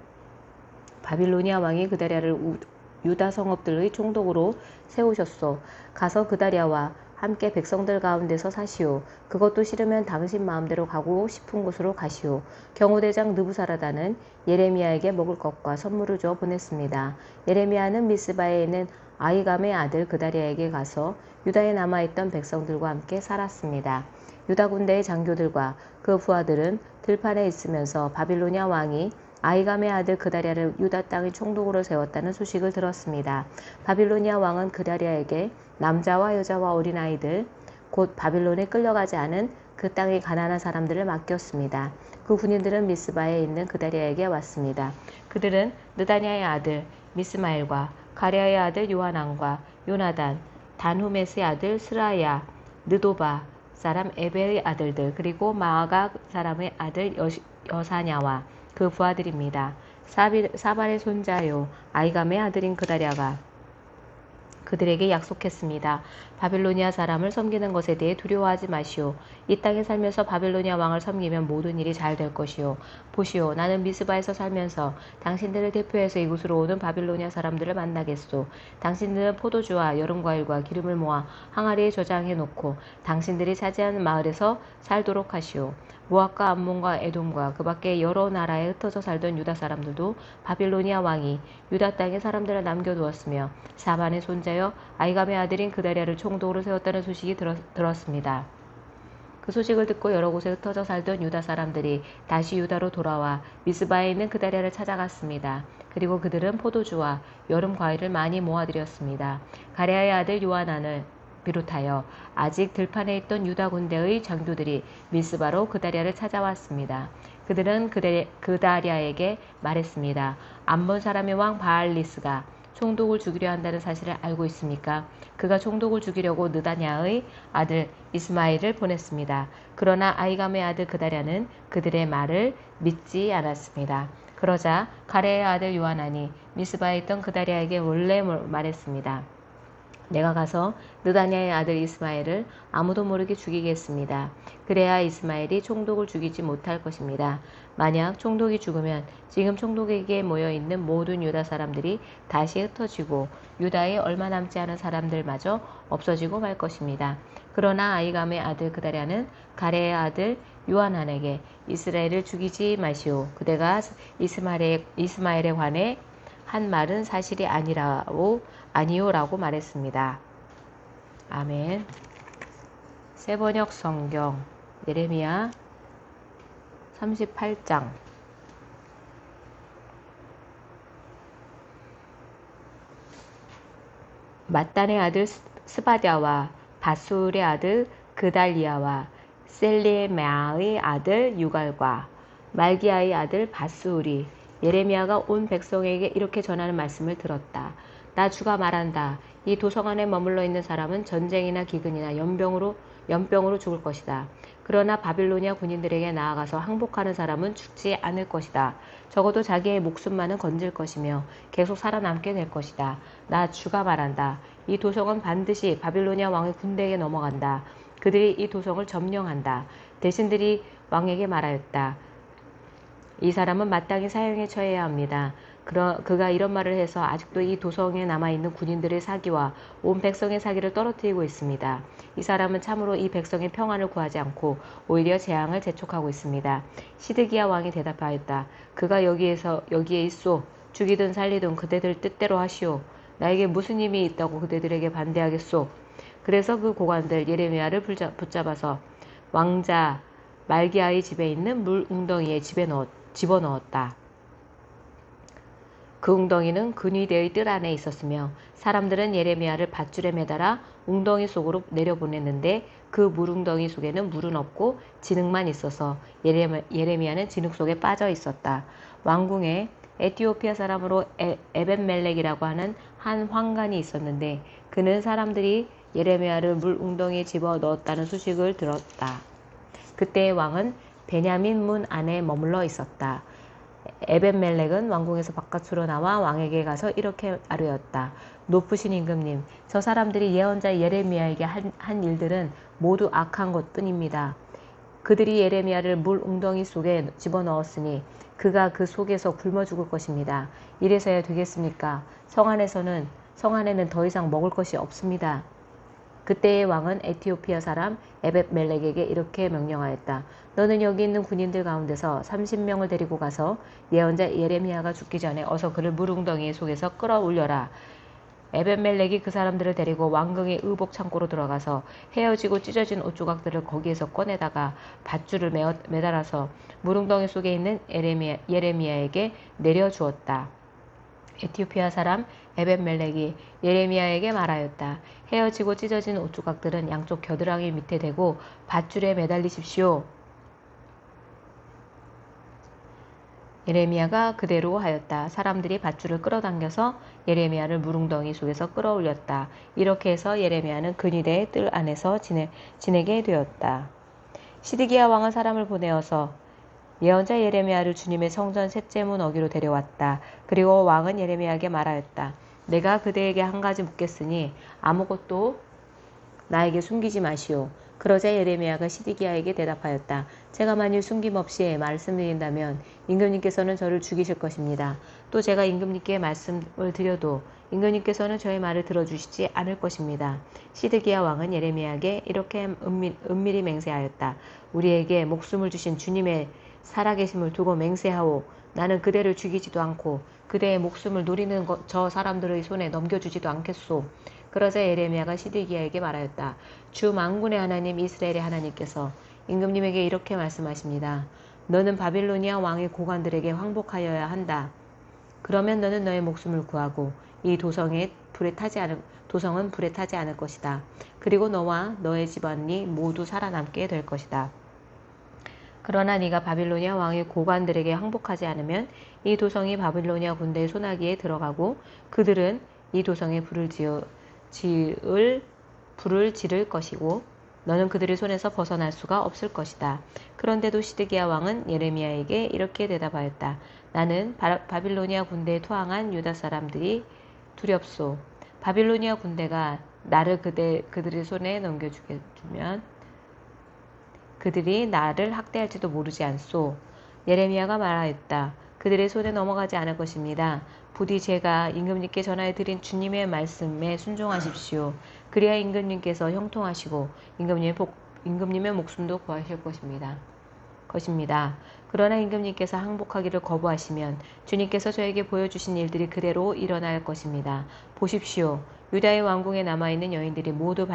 바빌로니아 왕이 그다리아를 유다 성읍들의 총독으로 세우셨소. 가서 그다리아와 함께 백성들 가운데서 사시오. 그것도 싫으면 당신 마음대로 가고 싶은 곳으로 가시오. 경호대장 느부사라단은 예레미야에게 먹을 것과 선물을 주어 보냈습니다. 예레미야는 미스바에 있는 아이감의 아들 그다리아에게 가서 유다에 남아있던 백성들과 함께 살았습니다. 유다 군대의 장교들과 그 부하들은 들판에 있으면서 바빌로니아 왕이 아이감의 아들 그다리아를 유다 땅의 총독으로 세웠다는 소식을 들었습니다. 바빌로니아 왕은 그다리아에게 남자와 여자와 어린아이들, 곧 바빌론에 끌려가지 않은 그 땅의 가난한 사람들을 맡겼습니다. 그 군인들은 미스바에 있는 그다리아에게 왔습니다. 그들은 느다냐의 아들 미스마엘과 가랴의 아들 요하난과 요나단, 단후메스의 아들 스라야, 느도바 사람 에벨의 아들들, 그리고 마아각 사람의 아들 여사냐와 그 부하들입니다. 사발의 손자요 아이감의 아들인 그다랴가 그들에게 약속했습니다. 바빌로니아 사람을 섬기는 것에 대해 두려워하지 마시오. 이 땅에 살면서 바빌로니아 왕을 섬기면 모든 일이 잘 될 것이오. 보시오. 나는 미스바에서 살면서 당신들을 대표해서 이곳으로 오는 바빌로니아 사람들을 만나겠소. 당신들은 포도주와 여름과일과 기름을 모아 항아리에 저장해 놓고 당신들이 차지하는 마을에서 살도록 하시오. 모압과 암몬과 에돔과 그 밖에 여러 나라에 흩어져 살던 유다 사람들도 바빌로니아 왕이 유다 땅에 사람들을 남겨두었으며 사반의 손자여 아이감의 아들인 그다리아를 총독으로 세웠다는 소식이 들었습니다. 그 소식을 듣고 여러 곳에 흩어져 살던 유다 사람들이 다시 유다로 돌아와 미스바에 있는 그다리아를 찾아갔습니다. 그리고 그들은 포도주와 여름 과일을 많이 모아들였습니다. 가랴의 아들 요하난을 비롯하여 아직 들판에 있던 유다 군대의 장교들이 미스바로 그다리아를 찾아왔습니다. 그들은 그다리아에게 말했습니다. 암몬 사람의 왕 바알리스가 총독을 죽이려 한다는 사실을 알고 있습니까? 그가 총독을 죽이려고 느다냐의 아들 이스마엘을 보냈습니다. 그러나 아이감의 아들 그다랴는 그들의 말을 믿지 않았습니다. 그러자 가레의 아들 요하난이 미스바에 있던 그다랴에게 원래 말했습니다. 내가 가서 느다냐의 아들 이스마엘을 아무도 모르게 죽이겠습니다. 그래야 이스마엘이 총독을 죽이지 못할 것입니다. 만약 총독이 죽으면 지금 총독에게 모여있는 모든 유다 사람들이 다시 흩어지고 유다에 얼마 남지 않은 사람들마저 없어지고 말 것입니다. 그러나 아이감의 아들 그다랴는 가레의 아들 요하난에게 이스라엘을 죽이지 마시오. 그대가 이스마엘에 관해 한 말은 사실이 아니오라고 말했습니다. 아멘. 새번역 성경 예레미야 38장. mat단의 아들 스바랴와 바술의 아들 그달리아와 셀레메아의 아들 유갈과 말기야의 아들 바스울이 예레미야가 온 백성에게 이렇게 전하는 말씀을 들었다. 나 주가 말한다. 이 도성 안에 머물러 있는 사람은 전쟁이나 기근이나 연병으로 죽을 것이다. 그러나 바빌로니아 군인들에게 나아가서 항복하는 사람은 죽지 않을 것이다. 적어도 자기의 목숨만은 건질 것이며 계속 살아남게 될 것이다. 나 주가 말한다. 이 도성은 반드시 바빌로니아 왕의 군대에게 넘어간다. 그들이 이 도성을 점령한다. 대신들이 왕에게 말하였다. 이 사람은 마땅히 사형에 처해야 합니다. 그가 이런 말을 해서 아직도 이 도성에 남아있는 군인들의 사기와 온 백성의 사기를 떨어뜨리고 있습니다. 이 사람은 참으로 이 백성의 평안을 구하지 않고 오히려 재앙을 재촉하고 있습니다. 시드기야 왕이 대답하였다. 그가 여기에 있소. 죽이든 살리든 그대들 뜻대로 하시오. 나에게 무슨 힘이 있다고 그대들에게 반대하겠소. 그래서 그 고관들 예레미야를 붙잡아서 왕자 말기야의 집에 있는 물 웅덩이에 집어넣었다. 그 웅덩이는 근위대의 뜰 안에 있었으며 사람들은 예레미야를 밧줄에 매달아 웅덩이 속으로 내려보냈는데 그 물웅덩이 속에는 물은 없고 진흙만 있어서 예레미야는 진흙 속에 빠져 있었다. 왕궁에 에티오피아 사람으로 에벤멜렉이라고 하는 한 황관이 있었는데 그는 사람들이 예레미야를 물 웅덩이에 집어넣었다는 소식을 들었다. 그때 왕은 베냐민 문 안에 머물러 있었다. 에벤멜렉은 왕궁에서 바깥으로 나와 왕에게 가서 이렇게 아뢰었다. 높으신 임금님, 저 사람들이 예언자 예레미야에게 한 일들은 모두 악한 것뿐입니다. 그들이 예레미야를 물 웅덩이 속에 집어넣었으니 그가 그 속에서 굶어 죽을 것입니다. 이래서야 되겠습니까? 성 안에는 더 이상 먹을 것이 없습니다. 그때의 왕은 에티오피아 사람 에벳멜렉에게 이렇게 명령하였다. 너는 여기 있는 군인들 가운데서 30명을 데리고 가서 예언자 예레미야가 죽기 전에 어서 그를 물웅덩이 속에서 끌어올려라. 에벳멜렉이 그 사람들을 데리고 왕궁의 의복 창고로 들어가서 헤어지고 찢어진 옷조각들을 거기에서 꺼내다가 밧줄을 매달아서 물웅덩이 속에 있는 예레미야에게 내려주었다. 에티오피아 사람 에벳멜렉이 예레미야에게 말하였다. 헤어지고 찢어진 옷조각들은 양쪽 겨드랑이 밑에 대고 밧줄에 매달리십시오. 예레미야가 그대로 하였다. 사람들이 밧줄을 끌어당겨서 예레미야를 물웅덩이 속에서 끌어올렸다. 이렇게 해서 예레미야는 근위대의 뜰 안에서 지내게 되었다. 시드기야 왕은 사람을 보내어서 예언자 예레미야를 주님의 성전 셋째 문 어귀로 데려왔다. 그리고 왕은 예레미야에게 말하였다. 내가 그대에게 한 가지 묻겠으니 아무것도 나에게 숨기지 마시오. 그러자 예레미야가 시드기야에게 대답하였다. 제가 만일 숨김없이 말씀드린다면 임금님께서는 저를 죽이실 것입니다. 또 제가 임금님께 말씀을 드려도 임금님께서는 저의 말을 들어주시지 않을 것입니다. 시드기야 왕은 예레미야에게 이렇게 은밀히 맹세하였다. 우리에게 목숨을 주신 주님의 살아계심을 두고 맹세하오. 나는 그대를 죽이지도 않고 그대의 목숨을 노리는 저 사람들의 손에 넘겨주지도 않겠소. 그러자 예레미야가 시드기야에게 말하였다. 주 만군의 하나님 이스라엘의 하나님께서 임금님에게 이렇게 말씀하십니다. 너는 바빌로니아 왕의 고관들에게 항복하여야 한다. 그러면 너는 너의 목숨을 구하고 이 도성은 불에 타지 않을 것이다. 그리고 너와 너의 집안이 모두 살아남게 될 것이다. 그러나 네가 바빌로니아 왕의 고관들에게 항복하지 않으면 이 도성이 바빌로니아 군대의 손아귀에 들어가고 그들은 이 도성에 불을 지를 것이고 너는 그들의 손에서 벗어날 수가 없을 것이다. 그런데도 시드기야 왕은 예레미야에게 이렇게 대답하였다. 나는 바빌로니아 군대에 투항한 유다 사람들이 두렵소. 바빌로니아 군대가 나를 그들의 손에 넘겨주면 그들이 나를 학대할지도 모르지 않소. 예레미야가 말하였다. 그들의 손에 넘어가지 않을 것입니다. 부디 제가 임금님께 전하여 드린 주님의 말씀에 순종하십시오. 그래야 임금님께서 형통하시고 임금님의 목숨도 구하실 것입니다. 그러나 임금님께서 항복하기를 거부하시면 주님께서 저에게 보여주신 일들이 그대로 일어날 것입니다. 보십시오. 유다의 왕궁에 남아있는 여인들이 모두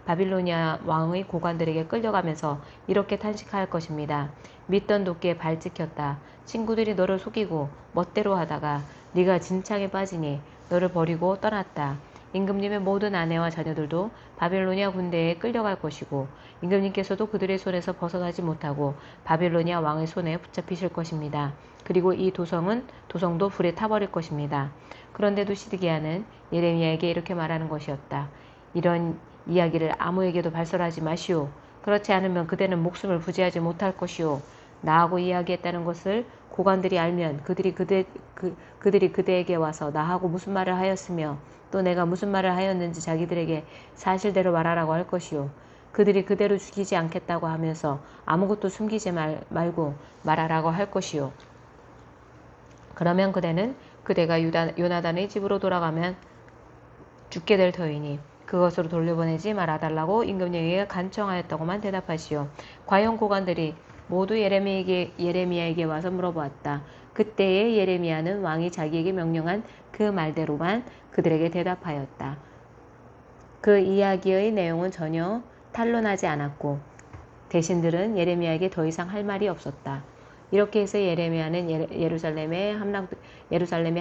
바빌로니아 왕의 고관들에게 끌려가면서 이렇게 탄식할 것입니다. 믿던 도끼에 발 찍혔다. 친구들이 너를 속이고 멋대로 하다가 네가 진창에 빠지니 너를 버리고 떠났다. 임금님의 모든 아내와 자녀들도 바빌로니아 군대에 끌려갈 것이고 임금님께서도 그들의 손에서 벗어나지 못하고 바빌로니아 왕의 손에 붙잡히실 것입니다. 그리고 이 도성도 불에 타버릴 것입니다. 그런데도 시드기야는 예레미야에게 이렇게 말하는 것이었다. 이런 이야기를 아무에게도 발설하지 마시오. 그렇지 않으면 그대는 목숨을 부지하지 못할 것이오. 나하고 이야기했다는 것을 고관들이 알면 그들이 그대에게 와서 나하고 무슨 말을 하였으며 또 내가 무슨 말을 하였는지 자기들에게 사실대로 말하라고 할 것이요. 그들이 그대로 죽이지 않겠다고 하면서 아무것도 숨기지 말고 말하라고 할 것이요. 그러면 그대가 요나단의 집으로 돌아가면 죽게 될 터이니 그것으로 돌려보내지 말아달라고 임금님에게 간청하였다고만 대답하시오. 과연 고관들이 모두 예레미야에게 와서 물어보았다. 그때에 예레미야는 왕이 자기에게 명령한 그 말대로만 그들에게 대답하였다. 그 이야기의 내용은 전혀 탄로나지 않았고 대신들은 예레미야에게 더 이상 할 말이 없었다. 이렇게 해서 예레미야는 예루살렘에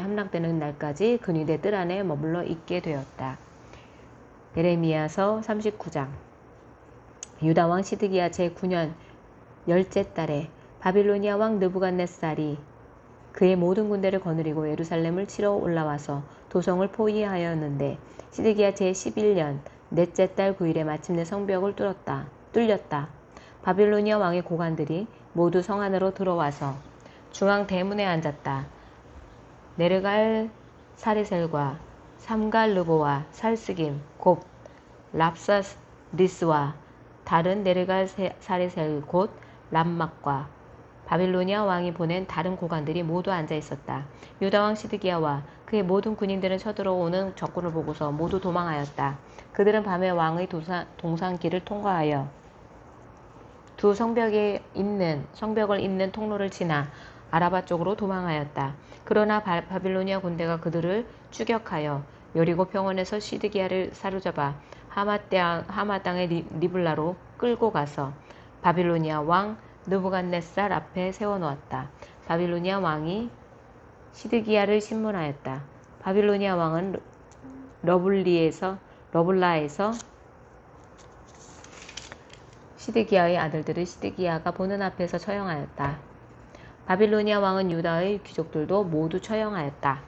함락되는 날까지 근위대 뜰 안에 머물러 있게 되었다. 예레미야서 39장. 유다 왕 시드기야 제9년 열째 달에 바빌로니아 왕 느부갓네살이 그의 모든 군대를 거느리고 예루살렘을 치러 올라와서 도성을 포위하였는데 시드기야 제11년 넷째 달 9일에 마침내 성벽을 뚫렸다. 바빌로니아 왕의 고관들이 모두 성 안으로 들어와서 중앙 대문에 앉았다. 네르갈 사레셀과 삼갈 르보와 살스김 곧 랍사리스와 다른 네르갈 사레셀 곧 람막과 바빌로니아 왕이 보낸 다른 고관들이 모두 앉아 있었다. 유다 왕 시드기야와 그의 모든 군인들은 쳐들어오는 적군을 보고서 모두 도망하였다. 그들은 밤에 왕의 동산길을 통과하여 두 성벽을 잇는 통로를 지나 아라바 쪽으로 도망하였다. 그러나 바빌로니아 군대가 그들을 추격하여 여리고 평원에서 시드기야를 사로잡아 하마 땅의 리블라로 끌고 가서 바빌로니아 왕 느부갓네살 앞에 세워놓았다. 바빌로니아 왕이 시드기야를 신문하였다. 바빌로니아 왕은 러블라에서 시드기야의 아들들을 시드기야가 보는 앞에서 처형하였다. 바빌로니아 왕은 유다의 귀족들도 모두 처형하였다.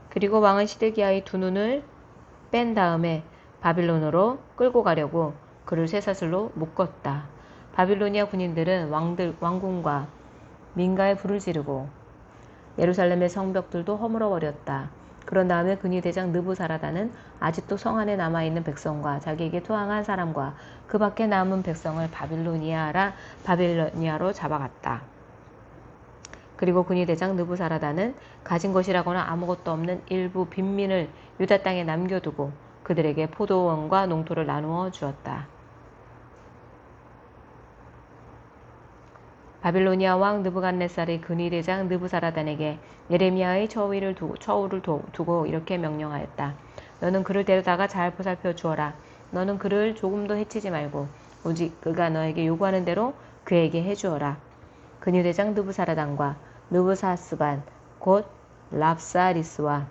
그리고 왕은 시드기야의 두 눈을 뺀 다음에 바빌론으로 끌고 가려고 그를 쇠사슬로 묶었다. 바빌로니아 군인들은 왕궁과 민가에 불을 지르고 예루살렘의 성벽들도 허물어버렸다. 그런 다음에 근위대장 느부사라단은 아직도 성 안에 남아있는 백성과 자기에게 투항한 사람과 그 밖에 남은 백성을 바빌로니아로 잡아갔다. 그리고 근위대장 느부사라단은 가진 것이라고는 아무것도 없는 일부 빈민을 유다 땅에 남겨두고 그들에게 포도원과 농토를 나누어 주었다. 바빌로니아 왕 느부갓네살의 근위대장 느부사라단에게 예레미야의 처우를 두고 이렇게 명령하였다. 너는 그를 데려다가 잘 보살펴 주어라. 너는 그를 조금도 해치지 말고 오직 그가 너에게 요구하는 대로 그에게 해주어라. 근위대장 느부사라단과 느부사스반 곧 랍사리스와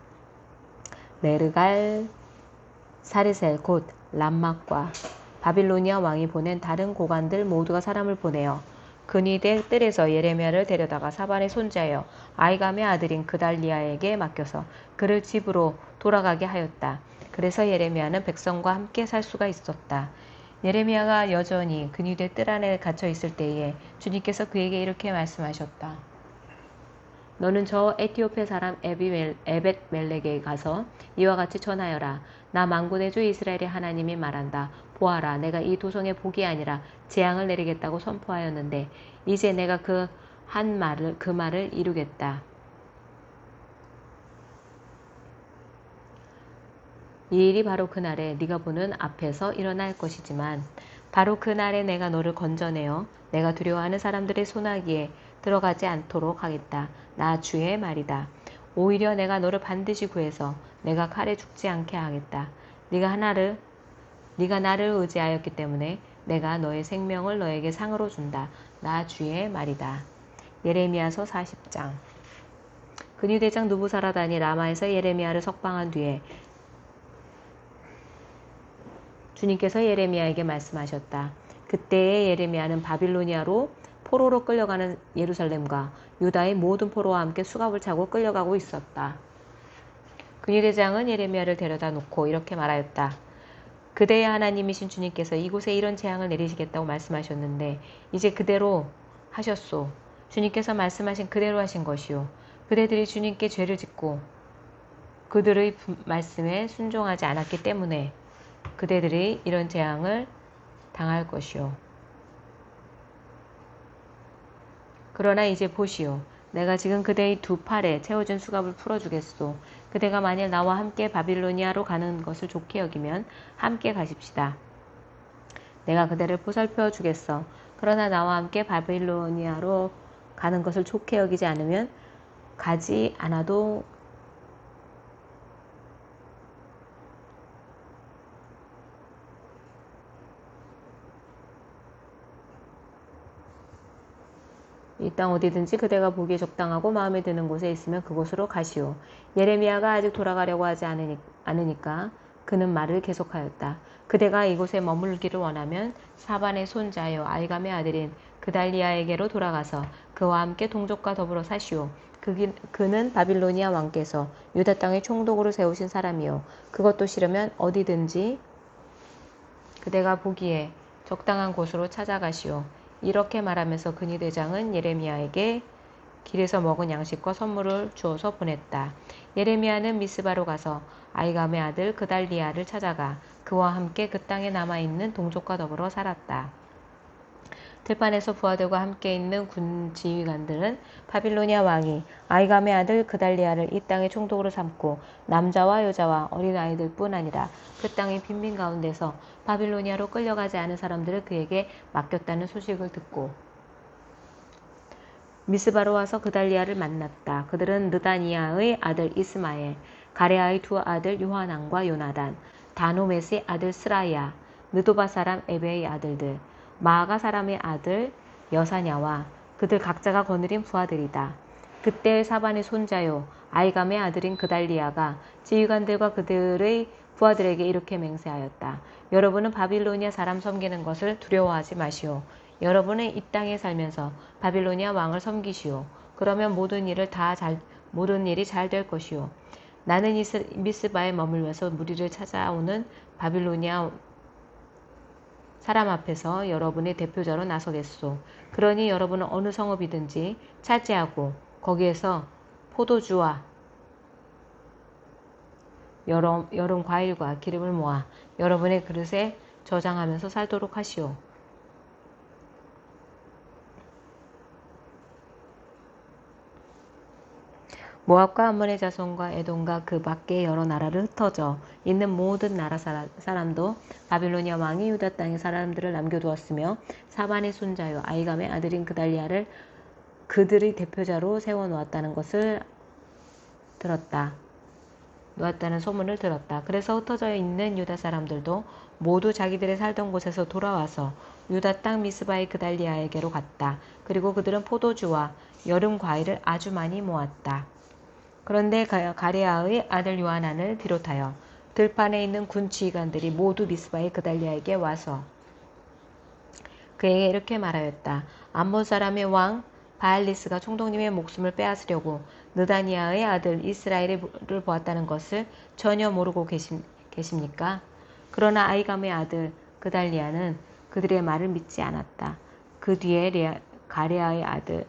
네르갈 사레셀 곧 람막과 바빌로니아 왕이 보낸 다른 고관들 모두가 사람을 보내어 근위대 뜰에서 예레미야를 데려다가 사반의 손자여 아이감의 아들인 그달리아에게 맡겨서 그를 집으로 돌아가게 하였다. 그래서 예레미야는 백성과 함께 살 수가 있었다. 예레미야가 여전히 근위대 뜰 안에 갇혀 있을 때에 주님께서 그에게 이렇게 말씀하셨다. 너는 저 에티오피아 사람 에벳멜렉에 가서 이와 같이 전하여라. 나 만군의 주 이스라엘의 하나님이 말한다. 보아라, 내가 이 도성에 복이 아니라 재앙을 내리겠다고 선포하였는데 이제 내가 그 말을 이루겠다. 이 일이 바로 그날에 네가 보는 앞에서 일어날 것이지만 바로 그날에 내가 너를 건져내어 내가 두려워하는 사람들의 소나기에 들어가지 않도록 하겠다. 나 주의 말이다. 오히려 내가 너를 반드시 구해서 내가 칼에 죽지 않게 하겠다. 네가 나를 의지하였기 때문에 내가 너의 생명을 너에게 상으로 준다. 나 주의 말이다. 예레미야서 40장. 근위대장 느부사라단이 라마에서 예레미야를 석방한 뒤에 주님께서 예레미야에게 말씀하셨다. 그때의 예레미야는 바빌로니아로 포로로 끌려가는 예루살렘과 유다의 모든 포로와 함께 수갑을 차고 끌려가고 있었다. 근위대장은 예레미야를 데려다 놓고 이렇게 말하였다. 그대의 하나님이신 주님께서 이곳에 이런 재앙을 내리시겠다고 말씀하셨는데 이제 그대로 하셨소. 주님께서 말씀하신 그대로 하신 것이요. 그대들이 주님께 죄를 짓고 그들의 말씀에 순종하지 않았기 때문에 그대들이 이런 재앙을 당할 것이요. 그러나 이제 보시오. 내가 지금 그대의 두 팔에 채워진 수갑을 풀어주겠소. 그대가 만일 나와 함께 바빌로니아로 가는 것을 좋게 여기면 함께 가십시다. 내가 그대를 보살펴 주겠어. 그러나 나와 함께 바빌로니아로 가는 것을 좋게 여기지 않으면 가지 않아도 이 땅 어디든지 그대가 보기에 적당하고 마음에 드는 곳에 있으면 그곳으로 가시오. 예레미야가 아직 돌아가려고 하지 않으니까 그는 말을 계속하였다. 그대가 이곳에 머물기를 원하면 사반의 손자여 알감의 아들인 그달리아에게로 돌아가서 그와 함께 동족과 더불어 사시오. 그는 바빌로니아 왕께서 유다 땅의 총독으로 세우신 사람이요. 그것도 싫으면 어디든지 그대가 보기에 적당한 곳으로 찾아가시오. 이렇게 말하면서 근위대장은 예레미야에게 길에서 먹은 양식과 선물을 주어서 보냈다. 예레미야는 미스바로 가서 아이감의 아들 그달리아를 찾아가 그와 함께 그 땅에 남아있는 동족과 더불어 살았다. 들판에서 부하들과 함께 있는 군 지휘관들은 바빌로니아 왕이 아이감의 아들 그달리아를 이 땅의 총독으로 삼고 남자와 여자와 어린아이들 뿐 아니라 그 땅의 빈민 가운데서 바빌로니아로 끌려가지 않은 사람들을 그에게 맡겼다는 소식을 듣고 미스바로 와서 그달리아를 만났다. 그들은 느다니아의 아들 이스마엘, 가레아의 두 아들 요하난과 요나단, 다노메스의 아들 스라야, 느도바 사람 에베의 아들들, 마아가 사람의 아들 여사냐와 그들 각자가 거느린 부하들이다. 그때의 사반의 손자요 아이감의 아들인 그달리아가 지휘관들과 그들의 부하들에게 이렇게 맹세하였다. 여러분은 바빌로니아 사람 섬기는 것을 두려워하지 마시오. 여러분은 이 땅에 살면서 바빌로니아 왕을 섬기시오. 그러면 모든 일이 잘 될 것이오. 나는 미스바에 머물면서 무리를 찾아오는 바빌로니아 사람 앞에서 여러분의 대표자로 나서겠소. 그러니 여러분은 어느 성읍이든지 차지하고 거기에서 포도주와 여름 과일과 기름을 모아 여러분의 그릇에 저장하면서 살도록 하시오. 모압과 암몬의 자손과 에돔과 그 밖의 여러 나라를 흩어져 있는 모든 나라 사람도 바빌로니아 왕이 유다 땅의 사람들을 남겨두었으며 사반의 손자요 아이감의 아들인 그달리아를 그들의 대표자로 세워놓았다는 소문을 들었다. 그래서 흩어져 있는 유다 사람들도 모두 자기들의 살던 곳에서 돌아와서 유다 땅 미스바의 그달리아에게로 갔다. 그리고 그들은 포도주와 여름 과일을 아주 많이 모았다. 그런데 가레아의 아들 요하난을 비롯하여 들판에 있는 군 지휘관들이 모두 미스바의 그달리아에게 와서 그에게 이렇게 말하였다. 암몬 사람의 왕 바알리스가 총독님의 목숨을 빼앗으려고 느다니아의 아들 이스라엘을 보았다는 것을 전혀 모르고 계십니까? 그러나 아이감의 아들 그달리아는 그들의 말을 믿지 않았다. 그 뒤에 가레아의 아들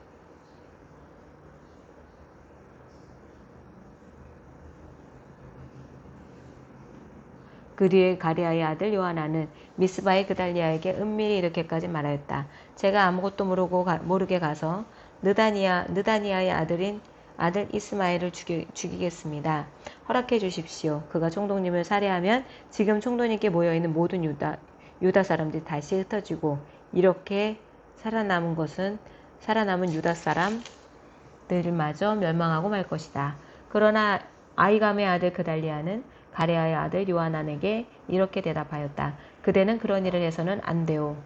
가레아의 아들 요하나는 미스바의 그달리아에게 은밀히 이렇게까지 말하였다. 제가 아무것도 모르게 가서 느다니아의 아들 이스마엘을 죽이겠습니다. 허락해 주십시오. 그가 총독님을 살해하면 지금 총독님께 모여있는 모든 유다 사람들이 다시 흩어지고 이렇게 살아남은 유다 사람들마저 멸망하고 말 것이다. 그러나 아이감의 아들 그달리아는 가레아의 아들 요하난에게 이렇게 대답하였다. 그대는 그런 일을 해서는 안 돼요.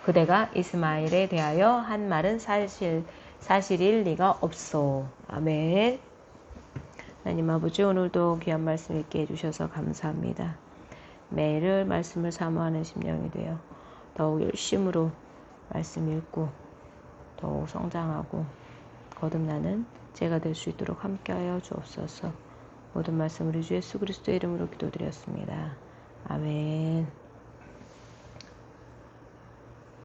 그대가 이스마엘에 대하여 한 말은 사실일 리가 없소. 아멘. 하나님 아버지, 오늘도 귀한 말씀 있게 해주셔서 감사합니다. 매일 말씀을 사모하는 심령이 되어 더욱 열심으로 말씀 읽고 더욱 성장하고 거듭나는 제가 될 수 있도록 함께하여 주옵소서. 모든 말씀 우리 주 예수 그리스도의 이름으로 기도드렸습니다. 아멘.